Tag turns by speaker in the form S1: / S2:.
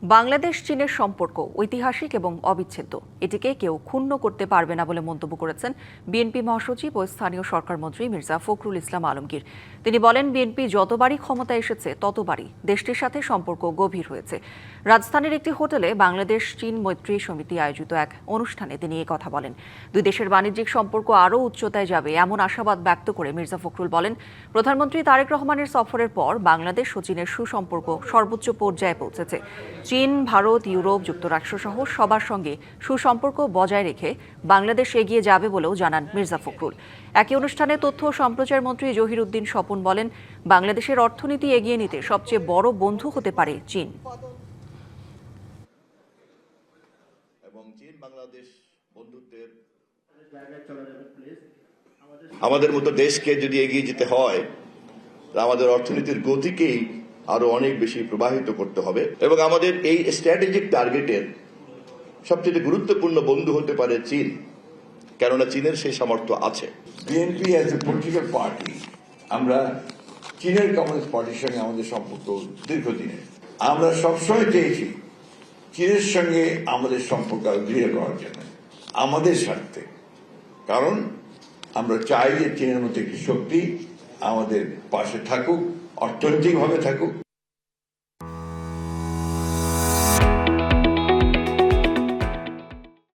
S1: বাংলাদেশ চীনের সম্পর্ক ঐতিহাসিক এবং অবিচ্ছেদ্য, এটিকে কেউ ক্ষুণ্ণ করতে পারবে না বলে মন্তব্য করেছেন বিএনপি মহাসচিব ও স্থানীয় সরকারমন্ত্রী মির্জা ফখরুল ইসলাম আলমগীর। তিনি বলেন, বিএনপি যতবারই ক্ষমতায় এসেছে ততবারই দেশটির সাথে সম্পর্ক গভীর হয়েছে। রাজধানীর একটি হোটেলে বাংলাদেশ চীন মৈত্রী সমিতি আয়োজিত এক অনুষ্ঠানে তিনি এই কথা বলেন। দুই দেশের বাণিজ্যিক সম্পর্ক আরও উচ্চতায় যাবে এমন আশাবাদ ব্যক্ত করে মির্জা ফখরুল বলেন, প্রধানমন্ত্রী তারেক রহমানের সফরের পর বাংলাদেশ ও চীনের সুসম্পর্ক সর্বোচ্চ পর্যায়ে পৌঁছেছে। চীন, ভারত, ইউরোপ, যুক্তরাষ্ট্র সহ সবার সঙ্গে সুসম্পর্ক বজায় রেখে বাংলাদেশ এগিয়ে যাবে বলেও জানান মির্জা ফখরুল। একই অনুষ্ঠানে তথ্য ও সম্প্রচার মন্ত্রী জহির উদ্দিন স্বপন বলেন, বাংলাদেশের অর্থনীতি এগিয়ে নিতে সবচেয়ে বড় বন্ধু হতে পারে চীন।
S2: আমাদের মতো দেশকে যদি এগিয়ে যেতে হয়, আমাদের অর্থনীতির গতিকেই আরো অনেক বেশি প্রবাহিত করতে হবে এবং আমাদের এই স্ট্র্যাটেজিক টার্গেটের সবচেয়ে গুরুত্বপূর্ণ বন্ধু হতে পারে চীন, কেননা চীনের সেই সামর্থ্য আছে।
S3: BNP as a political party, আমরা চীনের কমিউনিস্ট পার্টির সঙ্গে আমাদের সম্পর্ক দীর্ঘদিনের। আমরা সবসময় চেয়েছি চীনের সঙ্গে আমাদের সম্পর্ক আরো দৃঢ় করার জন্য, আমাদের স্বার্থে। কারণ আমরা চাই যে চীনের মতো একটি শক্তি আমাদের পাশে থাকুক, অর্থনৈতিকভাবে থাকুক।